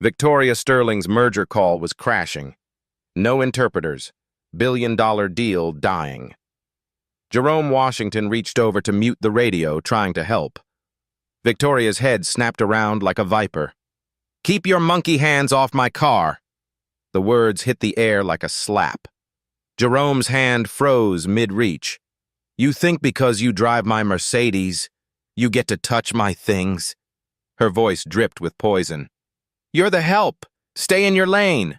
Victoria Sterling's merger call was crashing. No interpreters. Billion-dollar deal dying. Jerome Washington reached over to mute the radio, trying to help. Victoria's head snapped around like a viper. "Keep your monkey hands off my car." The words hit the air like a slap. Jerome's hand froze mid-reach. "You think because you drive my Mercedes, you get to touch my things?" Her voice dripped with poison. "You're the help. Stay in your lane."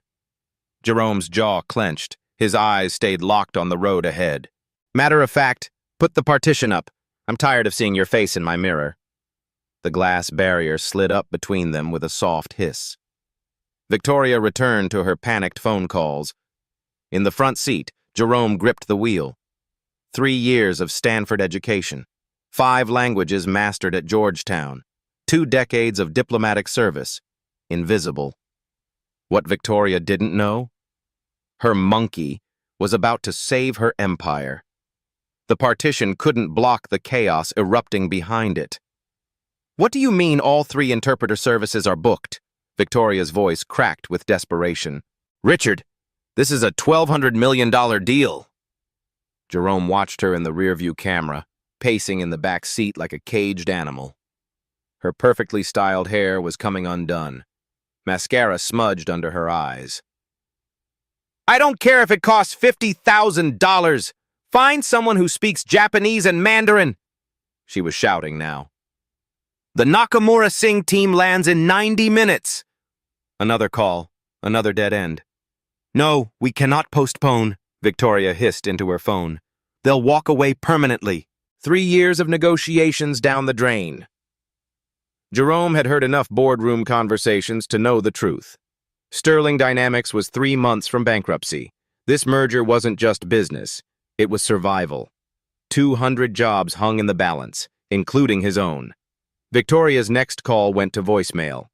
Jerome's jaw clenched. His eyes stayed locked on the road ahead. "Matter of fact, put the partition up. I'm tired of seeing your face in my mirror." The glass barrier slid up between them with a soft hiss. Victoria returned to her panicked phone calls. In the front seat, Jerome gripped the wheel. 3 years of Stanford education, 5 languages mastered at Georgetown, 2 decades of diplomatic service. Invisible. What Victoria didn't know? Her monkey was about to save her empire. The partition couldn't block the chaos erupting behind it. "What do you mean all 3 interpreter services are booked?" Victoria's voice cracked with desperation. "Richard, this is a $1,200 million deal." Jerome watched her in the rearview camera, pacing in the back seat like a caged animal. Her perfectly styled hair was coming undone. Mascara smudged under her eyes. "I don't care if it costs $50,000. Find someone who speaks Japanese and Mandarin," she was shouting now. "The Nakamura Singh team lands in 90 minutes. Another call, another dead end. "No, we cannot postpone," Victoria hissed into her phone. "They'll walk away permanently. 3 years of negotiations down the drain." Jerome had heard enough boardroom conversations to know the truth. Sterling Dynamics was 3 months from bankruptcy. This merger wasn't just business. It was survival. 200 jobs hung in the balance, including his own. Victoria's next call went to voicemail.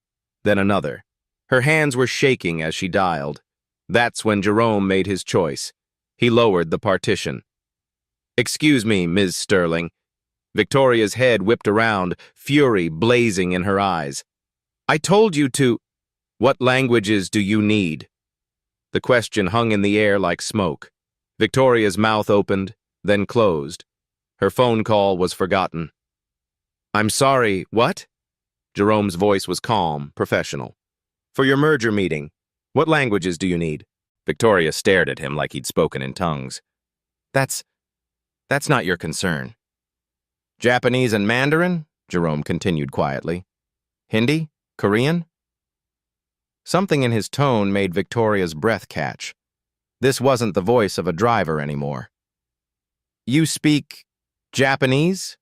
Then another. Her hands were shaking as she dialed. That's when Jerome made his choice. He lowered the partition. "Excuse me, Ms. Sterling." Victoria's head whipped around, fury blazing in her eyes. "I told you to—" "What languages do you need?" The question hung in the air like smoke. Victoria's mouth opened, then closed. Her phone call was forgotten. "I'm sorry, what?" Jerome's voice was calm, professional. "For your merger meeting, what languages do you need?" Victoria stared at him like he'd spoken in tongues. That's not your concern." "Japanese and Mandarin?" Jerome continued quietly. "Hindi? Korean?" Something in his tone made Victoria's breath catch. This wasn't the voice of a driver anymore. "You speak Japanese?"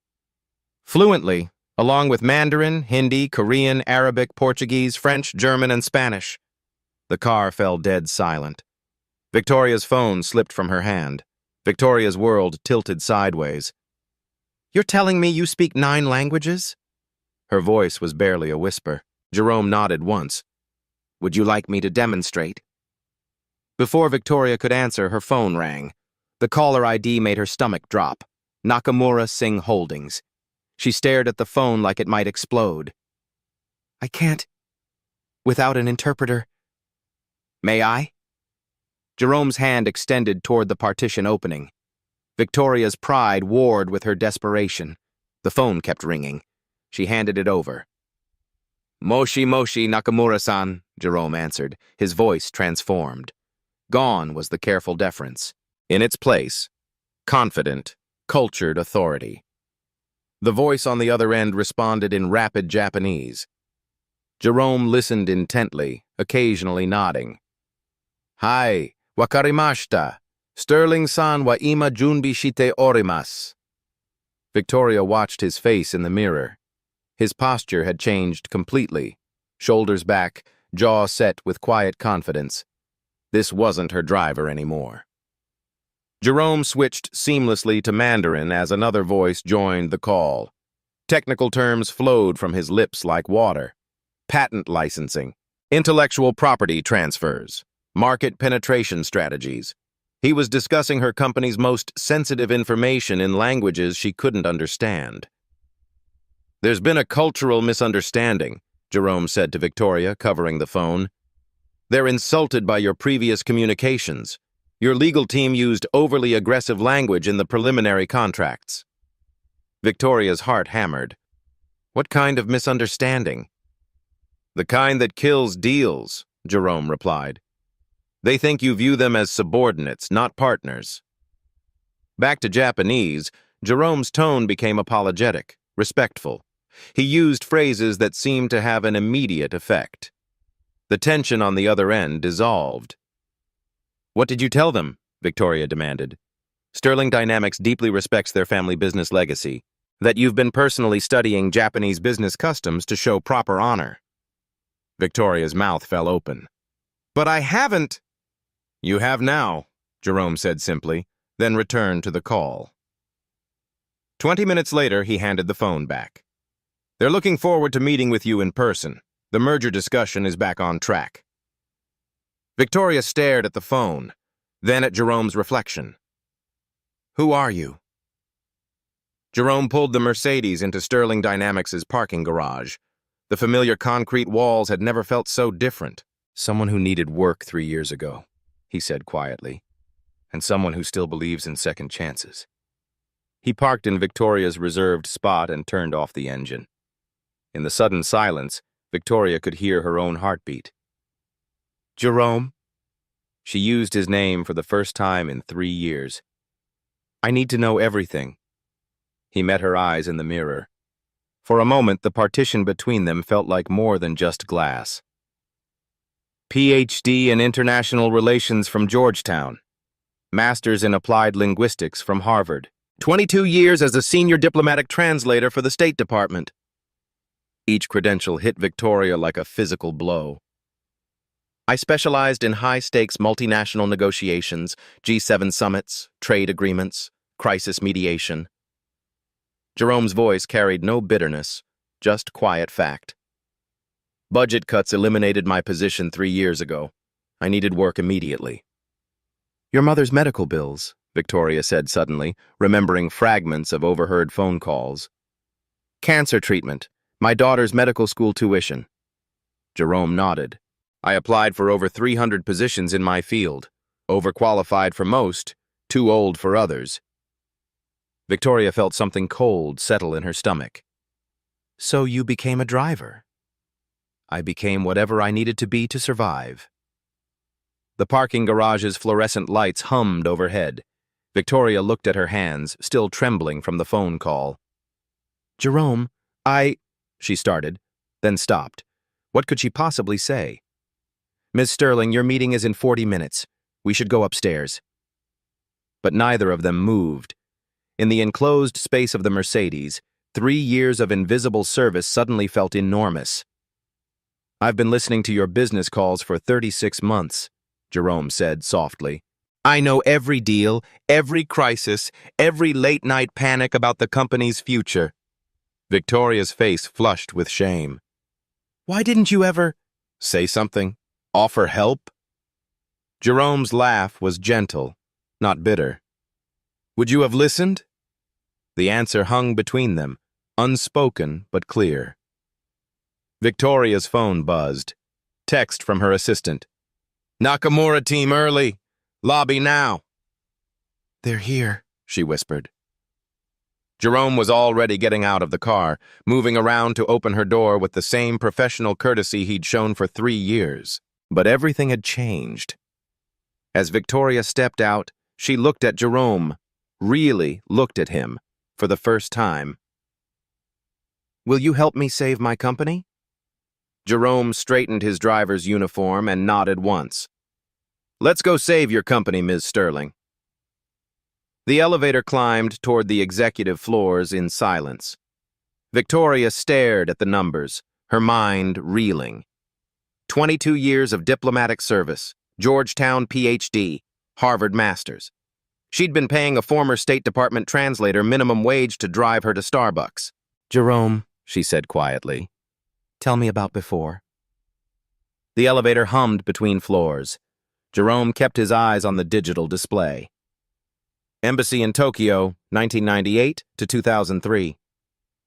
"Fluently, along with Mandarin, Hindi, Korean, Arabic, Portuguese, French, German, and Spanish." The car fell dead silent. Victoria's phone slipped from her hand. Victoria's world tilted sideways. "You're telling me you speak 9 languages?" Her voice was barely a whisper. Jerome nodded once. "Would you like me to demonstrate?" Before Victoria could answer, her phone rang. The caller ID made her stomach drop. Nakamura Singh Holdings. She stared at the phone like it might explode. "I can't. Without an interpreter." "May I?" Jerome's hand extended toward the partition opening. Victoria's pride warred with her desperation. The phone kept ringing. She handed it over. "Moshi Moshi, Nakamura-san," Jerome answered, his voice transformed. Gone was the careful deference. In its place, confident, cultured authority. The voice on the other end responded in rapid Japanese. Jerome listened intently, occasionally nodding. "Hai, wakarimashita. Sterling-san wa ima junbi shite orimasu." Victoria watched his face in the mirror. His posture had changed completely. Shoulders back, jaw set with quiet confidence. This wasn't her driver anymore. Jerome switched seamlessly to Mandarin as another voice joined the call. Technical terms flowed from his lips like water. Patent licensing, intellectual property transfers, market penetration strategies. He was discussing her company's most sensitive information in languages she couldn't understand. "There's been a cultural misunderstanding," Jerome said to Victoria, covering the phone. "They're insulted by your previous communications. Your legal team used overly aggressive language in the preliminary contracts." Victoria's heart hammered. What kind of misunderstanding? "The kind that kills deals," Jerome replied. "They think you view them as subordinates, not partners." Back to Japanese, Jerome's tone became apologetic, respectful. He used phrases that seemed to have an immediate effect. The tension on the other end dissolved. "What did you tell them?" Victoria demanded. "Sterling Dynamics deeply respects their family business legacy, that you've been personally studying Japanese business customs to show proper honor." Victoria's mouth fell open. "But I haven't." "You have now," Jerome said simply, then returned to the call. 20 minutes later, he handed the phone back. "They're looking forward to meeting with you in person. The merger discussion is back on track." Victoria stared at the phone, then at Jerome's reflection. "Who are you?" Jerome pulled the Mercedes into Sterling Dynamics' parking garage. The familiar concrete walls had never felt so different. "Someone who needed work 3 years ago," he said quietly, "and someone who still believes in second chances." He parked in Victoria's reserved spot and turned off the engine. In the sudden silence, Victoria could hear her own heartbeat. "Jerome?" She used his name for the first time in 3 years. "I need to know everything." He met her eyes in the mirror. For a moment, the partition between them felt like more than just glass. "PhD in International Relations from Georgetown. Master's in Applied Linguistics from Harvard. 22 years as a senior diplomatic translator for the State Department." Each credential hit Victoria like a physical blow. "I specialized in high-stakes multinational negotiations, G7 summits, trade agreements, crisis mediation." Jerome's voice carried no bitterness, just quiet fact. "Budget cuts eliminated my position 3 years ago. I needed work immediately." "Your mother's medical bills," Victoria said suddenly, remembering fragments of overheard phone calls. "Cancer treatment, my daughter's medical school tuition." Jerome nodded. "I applied for over 300 positions in my field. Overqualified for most, too old for others." Victoria felt something cold settle in her stomach. "So you became a driver?" "I became whatever I needed to be to survive." The parking garage's fluorescent lights hummed overhead. Victoria looked at her hands, still trembling from the phone call. "Jerome, she started, then stopped. What could she possibly say? "Ms. Sterling, your meeting is in 40 minutes. We should go upstairs." But neither of them moved. In the enclosed space of the Mercedes, 3 years of invisible service suddenly felt enormous. "I've been listening to your business calls for 36 months, Jerome said softly. "I know every deal, every crisis, every late-night panic about the company's future." Victoria's face flushed with shame. "Why didn't you ever say something? Offer help?" Jerome's laugh was gentle, not bitter. "Would you have listened?" The answer hung between them, unspoken but clear. Victoria's phone buzzed. Text from her assistant. "Nakamura team early. Lobby now." "They're here," she whispered. Jerome was already getting out of the car, moving around to open her door with the same professional courtesy he'd shown for 3 years. But everything had changed. As Victoria stepped out, she looked at Jerome, really looked at him, for the first time. "Will you help me save my company?" Jerome straightened his driver's uniform and nodded once. "Let's go save your company, Ms. Sterling." The elevator climbed toward the executive floors in silence. Victoria stared at the numbers, her mind reeling. 22 years of diplomatic service, Georgetown PhD, Harvard Masters. She'd been paying a former State Department translator minimum wage to drive her to Starbucks. "Jerome," she said quietly, "tell me about before." The elevator hummed between floors. Jerome kept his eyes on the digital display. Embassy in Tokyo, 1998 to 2003.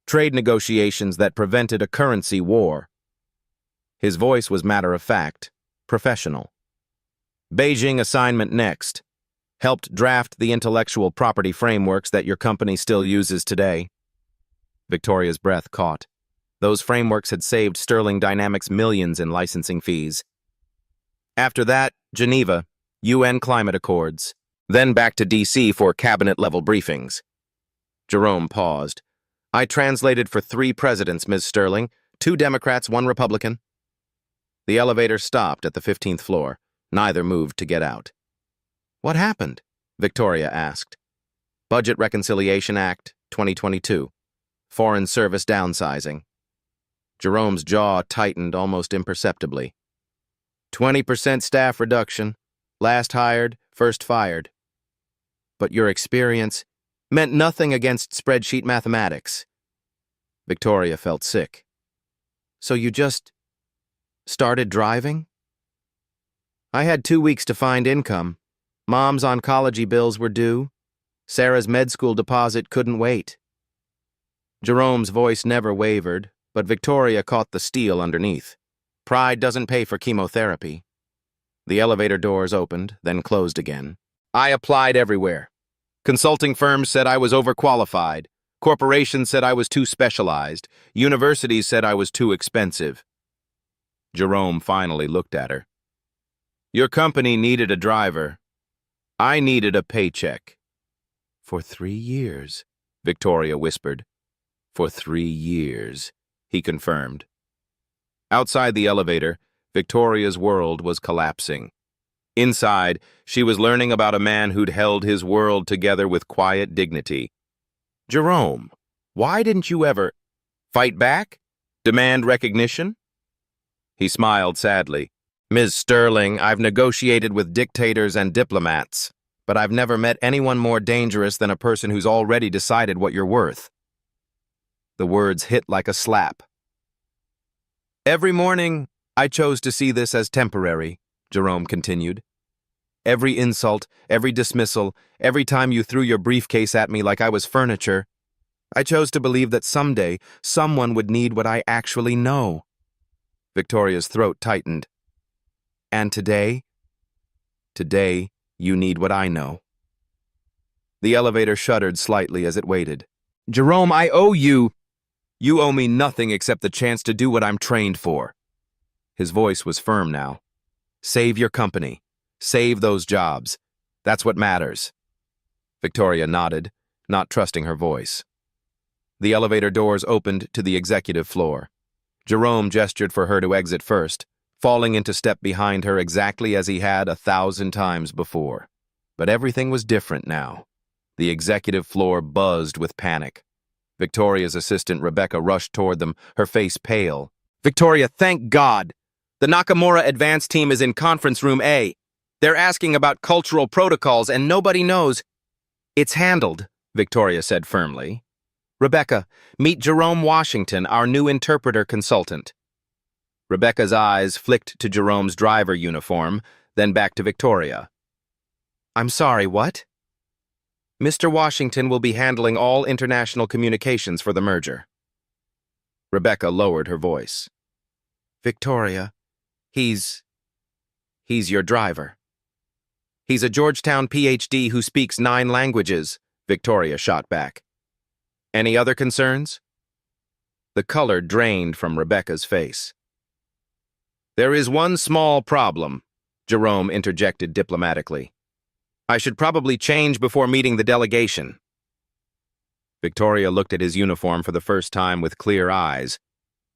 Trade negotiations that prevented a currency war. His voice was matter-of-fact, professional. Beijing assignment next. Helped draft the intellectual property frameworks that your company still uses today. Victoria's breath caught. Those frameworks had saved Sterling Dynamics millions in licensing fees. After that, Geneva, UN climate accords. Then back to D.C. for cabinet-level briefings. Jerome paused. I translated for 3 presidents, Ms. Sterling. 2 Democrats, 1 Republican. The elevator stopped at the 15th floor. Neither moved to get out. What happened? Victoria asked. Budget Reconciliation Act, 2022. Foreign Service downsizing. Jerome's jaw tightened almost imperceptibly. 20% staff reduction. Last hired, first fired. But your experience meant nothing against spreadsheet mathematics. Victoria felt sick. So you just started driving? I had 2 weeks to find income. Mom's oncology bills were due. Sarah's med school deposit couldn't wait. Jerome's voice never wavered, but Victoria caught the steel underneath. Pride doesn't pay for chemotherapy. The elevator doors opened, then closed again. I applied everywhere. Consulting firms said I was overqualified. Corporations said I was too specialized. Universities said I was too expensive. Jerome finally looked at her. Your company needed a driver. I needed a paycheck. For 3 years, Victoria whispered. For 3 years, he confirmed. Outside the elevator, Victoria's world was collapsing. Inside, she was learning about a man who'd held his world together with quiet dignity. Jerome, why didn't you ever fight back? Demand recognition? He smiled sadly. Ms. Sterling, I've negotiated with dictators and diplomats, but I've never met anyone more dangerous than a person who's already decided what you're worth. The words hit like a slap. Every morning, I chose to see this as temporary, Jerome continued. Every insult, every dismissal, every time you threw your briefcase at me like I was furniture, I chose to believe that someday someone would need what I actually know. Victoria's throat tightened. And today? Today, you need what I know. The elevator shuddered slightly as it waited. Jerome, I owe you. You owe me nothing except the chance to do what I'm trained for. His voice was firm now. Save your company. Save those jobs. That's what matters. Victoria nodded, not trusting her voice. The elevator doors opened to the executive floor. Jerome gestured for her to exit first, falling into step behind her exactly as he had 1,000 times before. But everything was different now. The executive floor buzzed with panic. Victoria's assistant Rebecca rushed toward them, her face pale. Victoria, thank God! The Nakamura advance team is in conference room A. They're asking about cultural protocols and nobody knows. It's handled, Victoria said firmly. Rebecca, meet Jerome Washington, our new interpreter consultant. Rebecca's eyes flicked to Jerome's driver uniform, then back to Victoria. I'm sorry, what? Mr. Washington will be handling all international communications for the merger. Rebecca lowered her voice. Victoria, he's your driver. He's a Georgetown PhD who speaks 9 languages, Victoria shot back. Any other concerns? The color drained from Rebecca's face. There is one small problem, Jerome interjected diplomatically. I should probably change before meeting the delegation. Victoria looked at his uniform for the first time with clear eyes.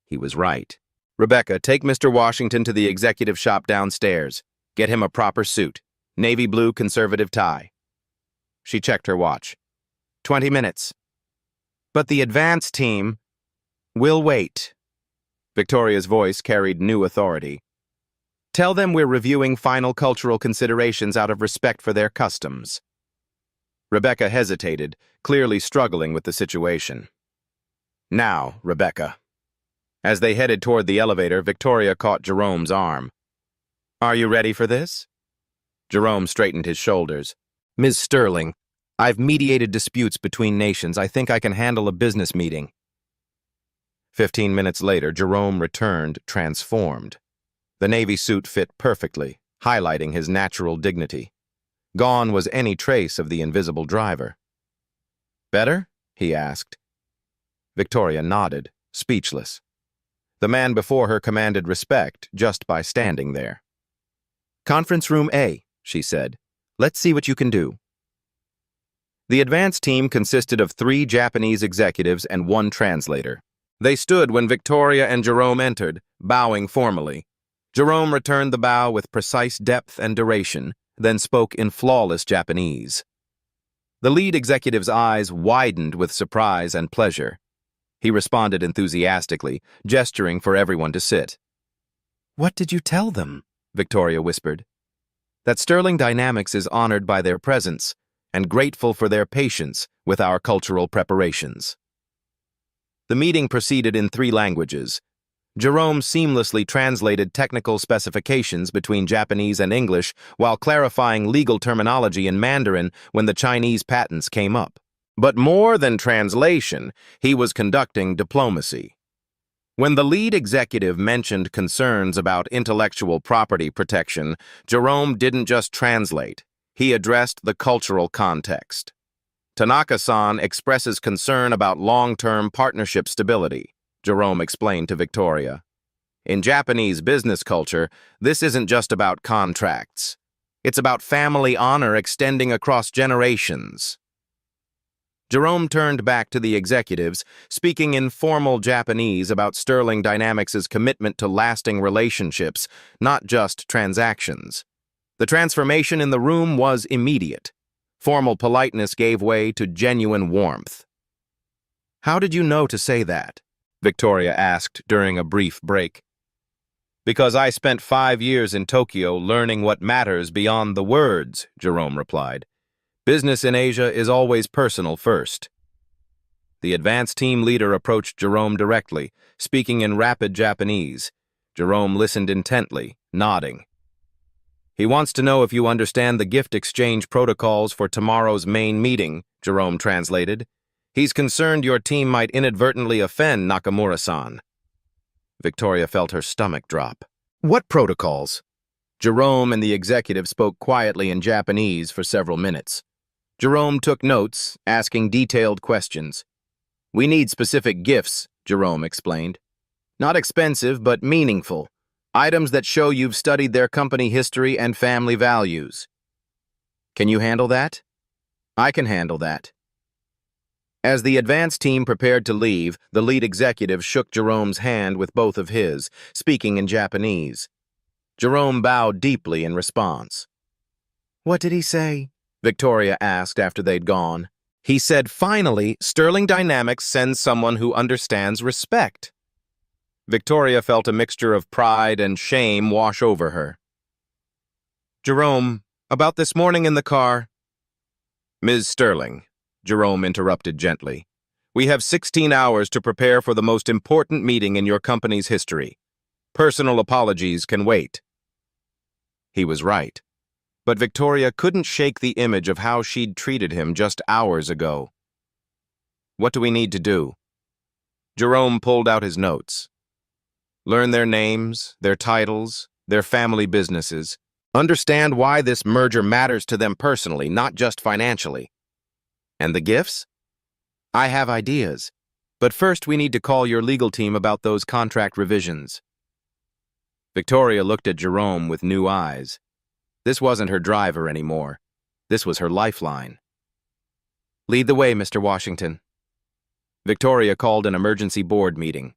He was right. Rebecca, take Mr. Washington to the executive shop downstairs. Get him a proper suit. Navy blue conservative tie. She checked her watch. 20 minutes. But the advance team will wait. Victoria's voice carried new authority. Tell them we're reviewing final cultural considerations out of respect for their customs. Rebecca hesitated, clearly struggling with the situation. Now, Rebecca. As they headed toward the elevator, Victoria caught Jerome's arm. Are you ready for this? Jerome straightened his shoulders. Ms. Sterling, I've mediated disputes between nations. I think I can handle a business meeting. 15 minutes later, Jerome returned, transformed. The navy suit fit perfectly, highlighting his natural dignity. Gone was any trace of the invisible driver. "Better?" he asked. Victoria nodded, speechless. The man before her commanded respect just by standing there. "Conference room A," she said. "Let's see what you can do." The advance team consisted of 3 Japanese executives and 1 translator. They stood when Victoria and Jerome entered, bowing formally. Jerome returned the bow with precise depth and duration, then spoke in flawless Japanese. The lead executive's eyes widened with surprise and pleasure. He responded enthusiastically, gesturing for everyone to sit. "What did you tell them?" Victoria whispered. "That Sterling Dynamics is honored by their presence and grateful for their patience with our cultural preparations." The meeting proceeded in 3 languages. Jerome seamlessly translated technical specifications between Japanese and English while clarifying legal terminology in Mandarin when the Chinese patents came up. But more than translation, he was conducting diplomacy. When the lead executive mentioned concerns about intellectual property protection, Jerome didn't just translate, he addressed the cultural context. "Tanaka-san expresses concern about long-term partnership stability," Jerome explained to Victoria. "In Japanese business culture, this isn't just about contracts. It's about family honor extending across generations." Jerome turned back to the executives, speaking in formal Japanese about Sterling Dynamics' commitment to lasting relationships, not just transactions. The transformation in the room was immediate. Formal politeness gave way to genuine warmth. "How did you know to say that?" Victoria asked during a brief break. "Because I spent 5 years in Tokyo learning what matters beyond the words," Jerome replied. "Business in Asia is always personal first." The advance team leader approached Jerome directly, speaking in rapid Japanese. Jerome listened intently, nodding. "He wants to know if you understand the gift exchange protocols for tomorrow's main meeting," Jerome translated. "He's concerned your team might inadvertently offend Nakamura-san." Victoria felt her stomach drop. "What protocols?" Jerome and the executive spoke quietly in Japanese for several minutes. Jerome took notes, asking detailed questions. "We need specific gifts," Jerome explained. "Not expensive, but meaningful. Items that show you've studied their company history and family values." "Can you handle that?" "I can handle that." As the advance team prepared to leave, the lead executive shook Jerome's hand with both of his, speaking in Japanese. Jerome bowed deeply in response. "What did he say?" Victoria asked after they'd gone. "He said, finally, Sterling Dynamics sends someone who understands respect." Victoria felt a mixture of pride and shame wash over her. "Jerome, about this morning in the car—" "Ms. Sterling," Jerome interrupted gently, "we have 16 hours to prepare for the most important meeting in your company's history. Personal apologies can wait." He was right. But Victoria couldn't shake the image of how she'd treated him just hours ago. "What do we need to do?" Jerome pulled out his notes. "Learn their names, their titles, their family businesses. Understand why this merger matters to them personally, not just financially. And the gifts? I have ideas. But first we need to call your legal team about those contract revisions." Victoria looked at Jerome with new eyes. This wasn't her driver anymore. This was her lifeline. "Lead the way, Mr. Washington." Victoria called an emergency board meeting.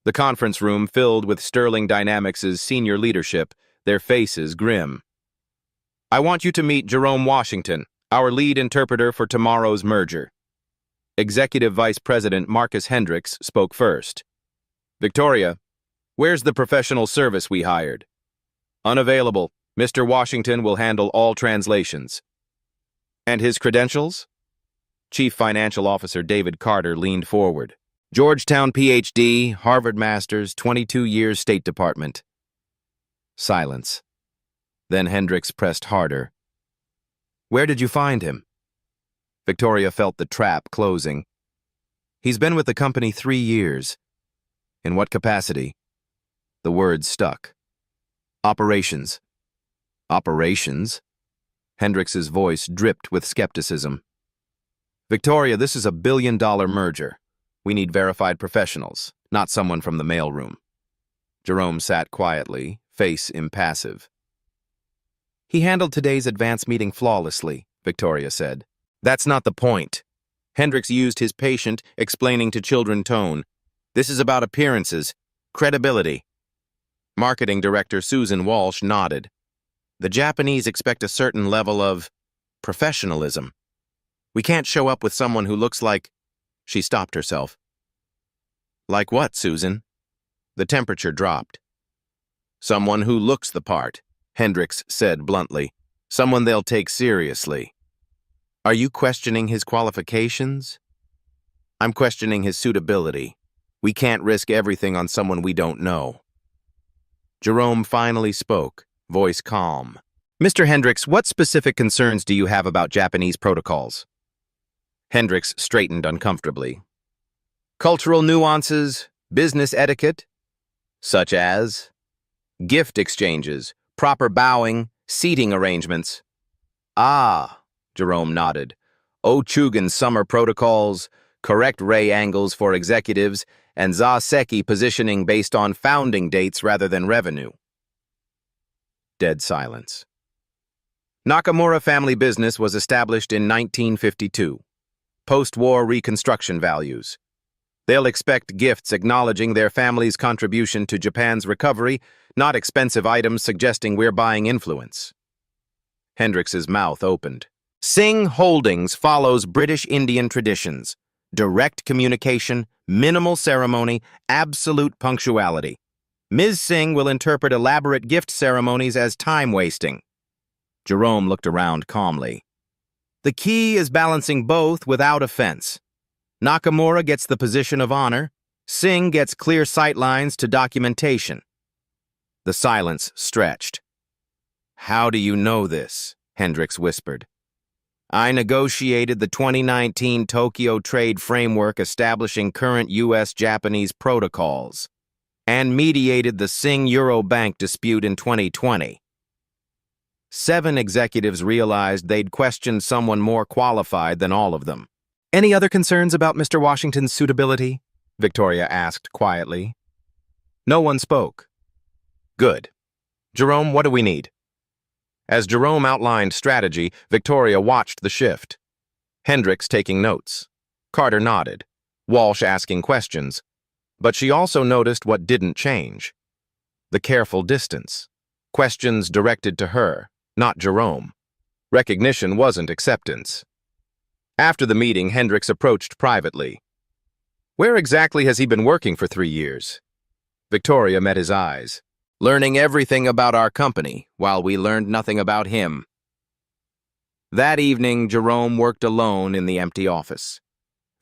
The conference room filled with Sterling Dynamics' senior leadership, their faces grim. "I want you to meet Jerome Washington, our lead interpreter for tomorrow's merger." Executive Vice President Marcus Hendricks spoke first. "Victoria, where's the professional service we hired?" "Unavailable. Mr. Washington will handle all translations." "And his credentials?" Chief Financial Officer David Carter leaned forward. "Georgetown Ph.D., Harvard Masters, 22 years State Department." Silence. Then Hendricks pressed harder. "Where did you find him?" Victoria felt the trap closing. "He's been with the company 3 years. In what capacity? The words stuck. Operations. Operations? Hendrix's voice dripped with skepticism. Victoria, this is a billion-dollar merger. We need verified professionals, not someone from the mailroom. Jerome sat quietly, face impassive. He handled today's advance meeting flawlessly, Victoria said. That's not the point. Hendrix used his patient, explaining to children tone. This is about appearances, credibility. Marketing Director Susan Walsh nodded. The Japanese expect a certain level of professionalism. We can't show up with someone who looks like... She stopped herself. Like what, Susan? The temperature dropped. Someone who looks the part, Hendrix said bluntly. Someone they'll take seriously. Are you questioning his qualifications? I'm questioning his suitability. We can't risk everything on someone we don't know. Jerome finally spoke, voice calm. Mr. Hendrix, what specific concerns do you have about Japanese protocols? Hendrix straightened uncomfortably. Cultural nuances, business etiquette, such as gift exchanges, proper bowing, seating arrangements. Ah, Jerome nodded. Ochugan summer protocols, correct ray angles for executives, and Zaseki positioning based on founding dates rather than revenue. Dead silence. Nakamura family business was established in 1952. Post-war reconstruction values. They'll expect gifts acknowledging their family's contribution to Japan's recovery, not expensive items suggesting we're buying influence. Hendrix's mouth opened. Singh Holdings follows British Indian traditions. Direct communication, minimal ceremony, absolute punctuality. Ms. Singh will interpret elaborate gift ceremonies as time-wasting. Jerome looked around calmly. The key is balancing both without offense. Nakamura gets the position of honor. Singh gets clear sightlines to documentation. The silence stretched. How do you know this? Hendrix whispered. I negotiated the 2019 Tokyo Trade Framework establishing current U.S.-Japanese protocols and mediated the Singh-Euro Bank dispute in 2020. 7 executives realized they'd questioned someone more qualified than all of them. Any other concerns about Mr. Washington's suitability? Victoria asked quietly. No one spoke. Good. Jerome, what do we need? As Jerome outlined strategy, Victoria watched the shift. Hendrix taking notes. Carter nodded. Walsh asking questions. But she also noticed what didn't change. The careful distance. Questions directed to her, not Jerome. Recognition wasn't acceptance. After the meeting, Hendrix approached privately. Where exactly has he been working for 3 years? Victoria met his eyes. Learning everything about our company, while we learned nothing about him. That evening, Jerome worked alone in the empty office.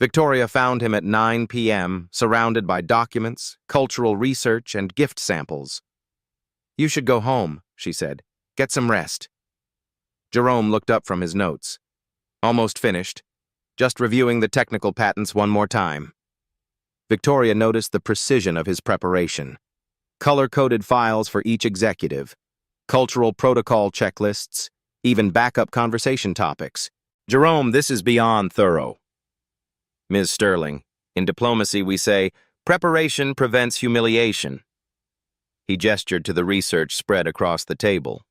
Victoria found him at 9 p.m., surrounded by documents, cultural research, and gift samples. You should go home, she said. Get some rest. Jerome looked up from his notes. Almost finished. Just reviewing the technical patents one more time. Victoria noticed the precision of his preparation. Color-coded files for each executive, cultural protocol checklists, even backup conversation topics. Jerome, this is beyond thorough. Ms. Sterling, in diplomacy we say, preparation prevents humiliation. He gestured to the research spread across the table.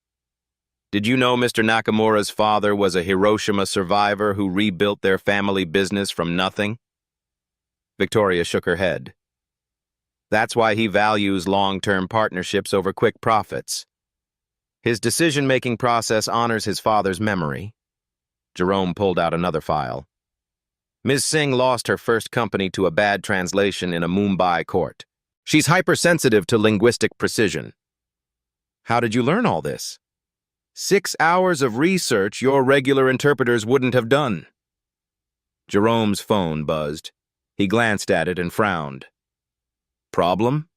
Did you know Mr. Nakamura's father was a Hiroshima survivor who rebuilt their family business from nothing? Victoria shook her head. That's why he values long-term partnerships over quick profits. His decision-making process honors his father's memory. Jerome pulled out another file. Ms. Singh lost her first company to a bad translation in a Mumbai court. She's hypersensitive to linguistic precision. How did you learn all this? 6 hours of research your regular interpreters wouldn't have done. Jerome's phone buzzed. He glanced at it and frowned. Problem?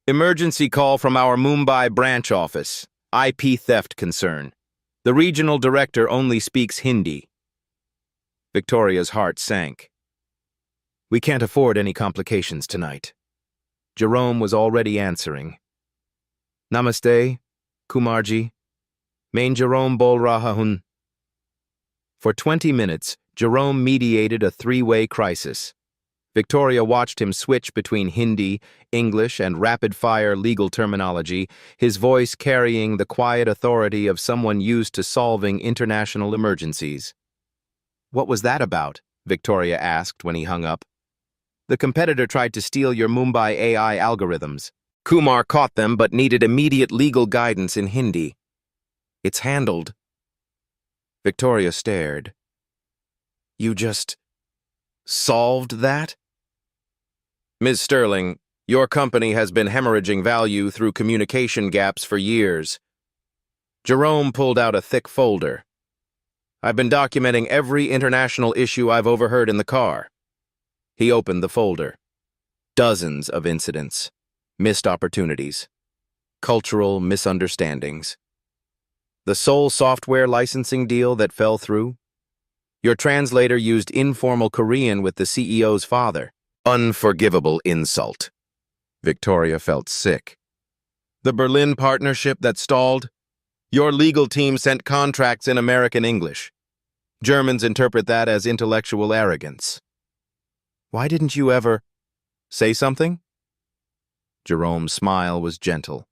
Emergency call from our Mumbai branch office. IP theft concern. The regional director only speaks Hindi. Victoria's heart sank. We can't afford any complications tonight. Jerome was already answering. Namaste, Kumarji. Main Jerome bol raha hun. For 20 minutes, Jerome mediated a three-way crisis. Victoria watched him switch between Hindi, English, and rapid-fire legal terminology, his voice carrying the quiet authority of someone used to solving international emergencies. "What was that about?" Victoria asked when he hung up. "The competitor tried to steal your Mumbai AI algorithms. Kumar caught them but needed immediate legal guidance in Hindi. It's handled." Victoria stared. "You just solved that?" "Ms. Sterling, your company has been hemorrhaging value through communication gaps for years." Jerome pulled out a thick folder. "I've been documenting every international issue I've overheard in the car." He opened the folder. Dozens of incidents, missed opportunities, cultural misunderstandings. The sole software licensing deal that fell through? Your translator used informal Korean with the CEO's father. Unforgivable insult. Victoria felt sick. The Berlin partnership that stalled? Your legal team sent contracts in American English. Germans interpret that as intellectual arrogance. Why didn't you ever say something? Jerome's smile was gentle.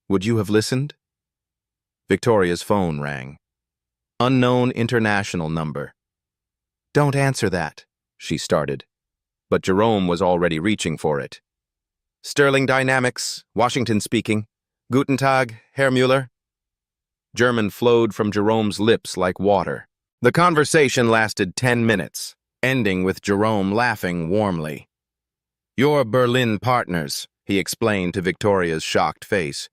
Would you have listened? Victoria's phone rang. Unknown international number. Don't answer that, she started. But Jerome was already reaching for it. Sterling Dynamics, Washington speaking. Guten Tag, Herr Müller. German flowed from Jerome's lips like water. The conversation lasted 10 minutes, ending with Jerome laughing warmly. Your Berlin partners, he explained to Victoria's shocked face.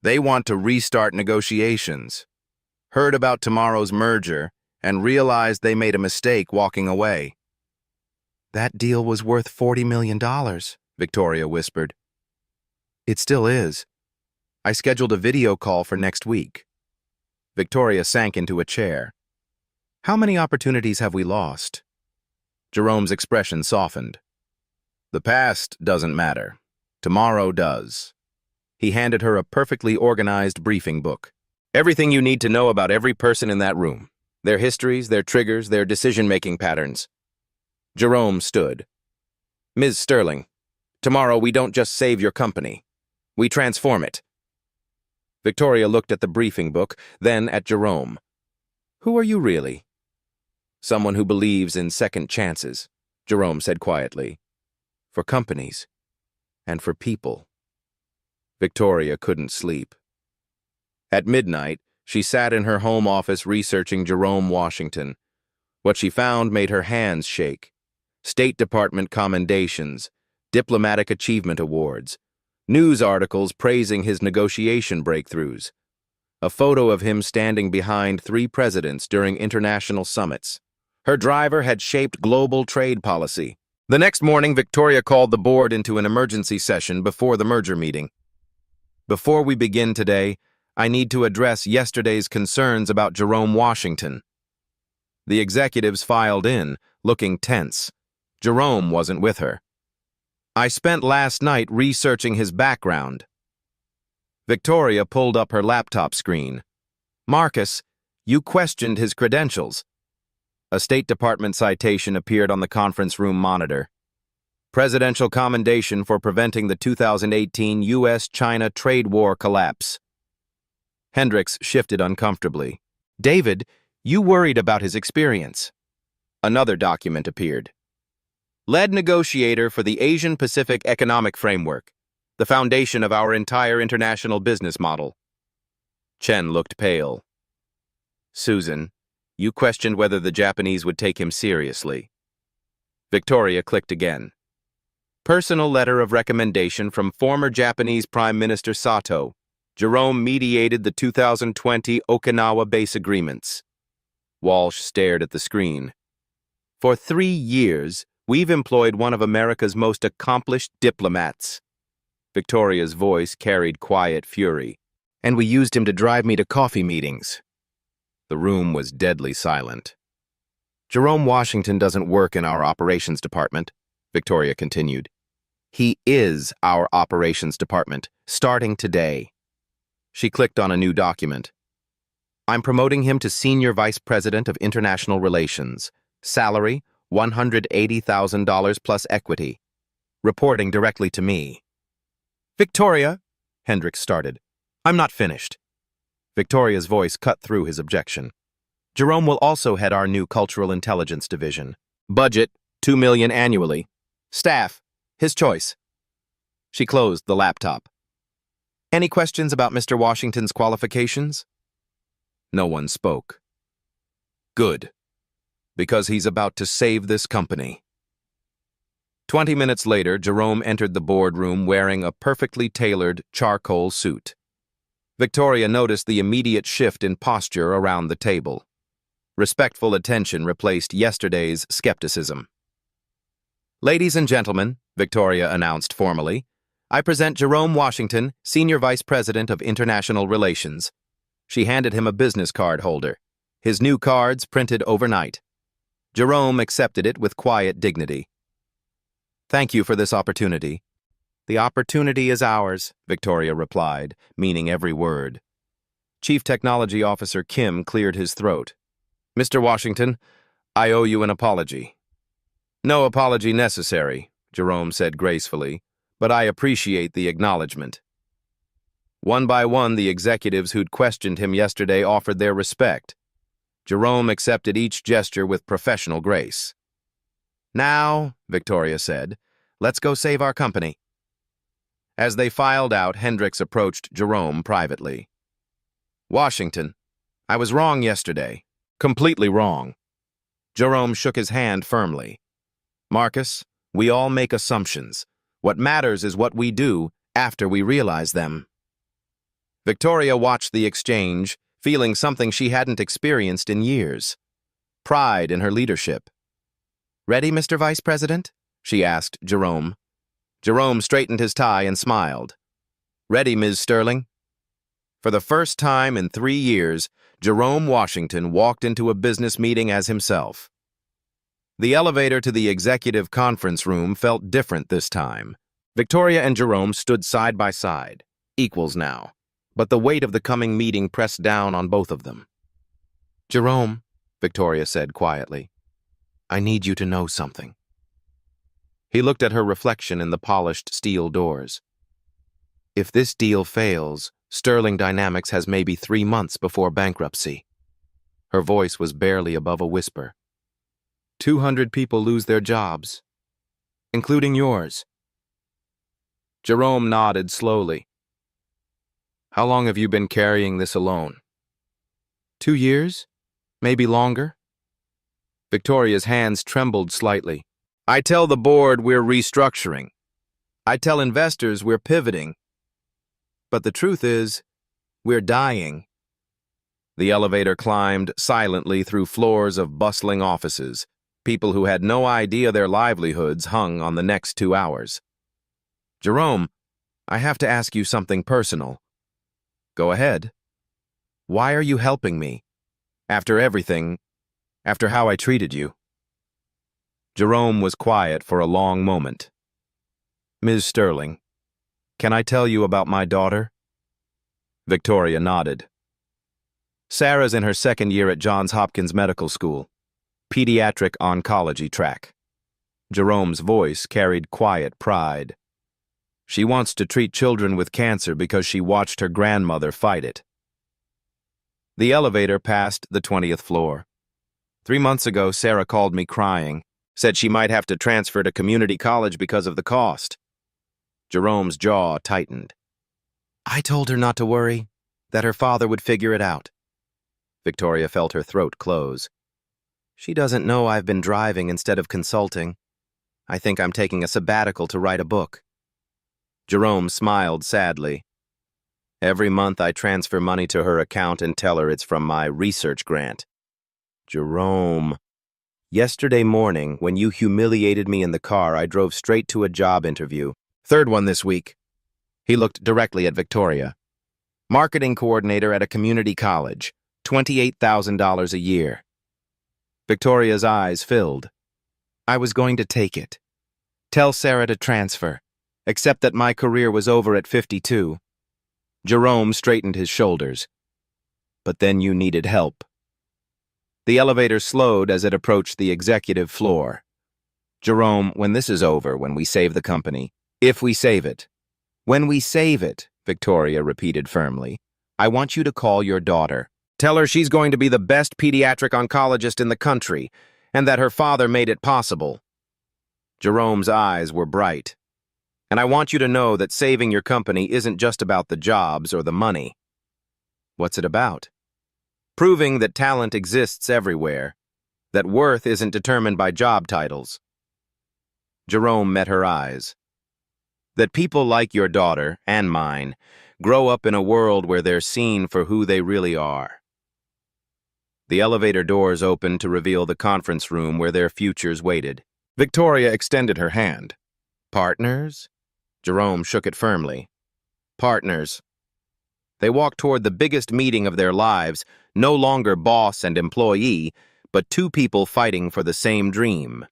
They want to restart negotiations. Heard about tomorrow's merger and realized they made a mistake walking away. That deal was worth $40 million, Victoria whispered. It still is. I scheduled a video call for next week. Victoria sank into a chair. How many opportunities have we lost? Jerome's expression softened. The past doesn't matter. Tomorrow does. He handed her a perfectly organized briefing book. Everything you need to know about every person in that room. Their histories, their triggers, their decision-making patterns. Jerome stood. Ms. Sterling, tomorrow we don't just save your company. We transform it. Victoria looked at the briefing book, then at Jerome. Who are you really? Someone who believes in second chances, Jerome said quietly. For companies. And for people. Victoria couldn't sleep. At midnight, she sat in her home office researching Jerome Washington. What she found made her hands shake. State Department commendations, diplomatic achievement awards, news articles praising his negotiation breakthroughs, a photo of him standing behind 3 presidents during international summits. Her driver had shaped global trade policy. The next morning, Victoria called the board into an emergency session before the merger meeting. Before we begin today, I need to address yesterday's concerns about Jerome Washington. The executives filed in, looking tense. Jerome wasn't with her. I spent last night researching his background. Victoria pulled up her laptop screen. Marcus, you questioned his credentials. A State Department citation appeared on the conference room monitor. Presidential commendation for preventing the 2018 U.S.-China trade war collapse. Hendricks shifted uncomfortably. David, you worried about his experience. Another document appeared. Lead negotiator for the Asian-Pacific Economic Framework, the foundation of our entire international business model. Chen looked pale. Susan, you questioned whether the Japanese would take him seriously. Victoria clicked again. Personal letter of recommendation from former Japanese Prime Minister Sato. Jerome mediated the 2020 Okinawa base agreements. Walsh stared at the screen. For 3 years, we've employed one of America's most accomplished diplomats. Victoria's voice carried quiet fury. And we used him to drive me to coffee meetings. The room was deadly silent. Jerome Washington doesn't work in our operations department, Victoria continued. He is our operations department, starting today. She clicked on a new document. I'm promoting him to Senior Vice President of International Relations. Salary, $180,000 plus equity. Reporting directly to me. Victoria, Hendricks started. I'm not finished. Victoria's voice cut through his objection. Jerome will also head our new Cultural Intelligence Division. Budget, $2 million annually. Staff, his choice. She closed the laptop. Any questions about Mr. Washington's qualifications? No one spoke. Good, because he's about to save this company. 20 minutes later, Jerome entered the boardroom wearing a perfectly tailored charcoal suit. Victoria noticed the immediate shift in posture around the table. Respectful attention replaced yesterday's skepticism. Ladies and gentlemen, Victoria announced formally, I present Jerome Washington, Senior Vice President of International Relations. She handed him a business card holder, his new cards printed overnight. Jerome accepted it with quiet dignity. Thank you for this opportunity. The opportunity is ours, Victoria replied, meaning every word. Chief Technology Officer Kim cleared his throat. Mr. Washington, I owe you an apology. No apology necessary, Jerome said gracefully, but I appreciate the acknowledgement. One by one, the executives who'd questioned him yesterday offered their respect. Jerome accepted each gesture with professional grace. Now, Victoria said, let's go save our company. As they filed out, Hendricks approached Jerome privately. Washington, I was wrong yesterday. Completely wrong. Jerome shook his hand firmly. Marcus, we all make assumptions. What matters is what we do after we realize them. Victoria watched the exchange, feeling something she hadn't experienced in years. Pride in her leadership. Ready, Mr. Vice President? She asked Jerome. Jerome straightened his tie and smiled. Ready, Ms. Sterling? For the first time in 3 years, Jerome Washington walked into a business meeting as himself. The elevator to the executive conference room felt different this time. Victoria and Jerome stood side by side, equals now, but the weight of the coming meeting pressed down on both of them. Jerome, Victoria said quietly, I need you to know something. He looked at her reflection in the polished steel doors. If this deal fails, Sterling Dynamics has maybe 3 months before bankruptcy. Her voice was barely above a whisper. 200 people lose their jobs, including yours. Jerome nodded slowly. How long have you been carrying this alone? 2 years? Maybe longer? Victoria's hands trembled slightly. I tell the board we're restructuring. I tell investors we're pivoting. But the truth is, we're dying. The elevator climbed silently through floors of bustling offices, people who had no idea their livelihoods hung on the next 2 hours. Jerome, I have to ask you something personal. Go ahead. Why are you helping me? After everything, after how I treated you. Jerome was quiet for a long moment. Ms. Sterling, can I tell you about my daughter? Victoria nodded. Sarah's in her 2nd year at Johns Hopkins Medical School, pediatric oncology track. Jerome's voice carried quiet pride. She wants to treat children with cancer because she watched her grandmother fight it. The elevator passed the 20th floor. 3 months ago, Sarah called me crying, said she might have to transfer to community college because of the cost. Jerome's jaw tightened. I told her not to worry, that her father would figure it out. Victoria felt her throat close. She doesn't know I've been driving instead of consulting. I think I'm taking a sabbatical to write a book. Jerome smiled sadly. Every month I transfer money to her account and tell her it's from my research grant. Jerome. Yesterday morning, when you humiliated me in the car, I drove straight to a job interview. 3rd one this week. He looked directly at Victoria. Marketing coordinator at a community college, $28,000 a year. Victoria's eyes filled. I was going to take it. Tell Sarah to transfer. except that my career was over at 52. Jerome straightened his shoulders. But then you needed help. The elevator slowed as it approached the executive floor. Jerome, when this is over, when we save the company, if we save it. When we save it, Victoria repeated firmly. I want you to call your daughter. Tell her she's going to be the best pediatric oncologist in the country, and that her father made it possible. Jerome's eyes were bright. And I want you to know that saving your company isn't just about the jobs or the money. What's it about? Proving that talent exists everywhere, that worth isn't determined by job titles. Jerome met her eyes. That people like your daughter, and mine, grow up in a world where they're seen for who they really are. The elevator doors opened to reveal the conference room where their futures waited. Victoria extended her hand. Partners? Jerome shook it firmly. Partners. They walked toward the biggest meeting of their lives, no longer boss and employee, but two people fighting for the same dream.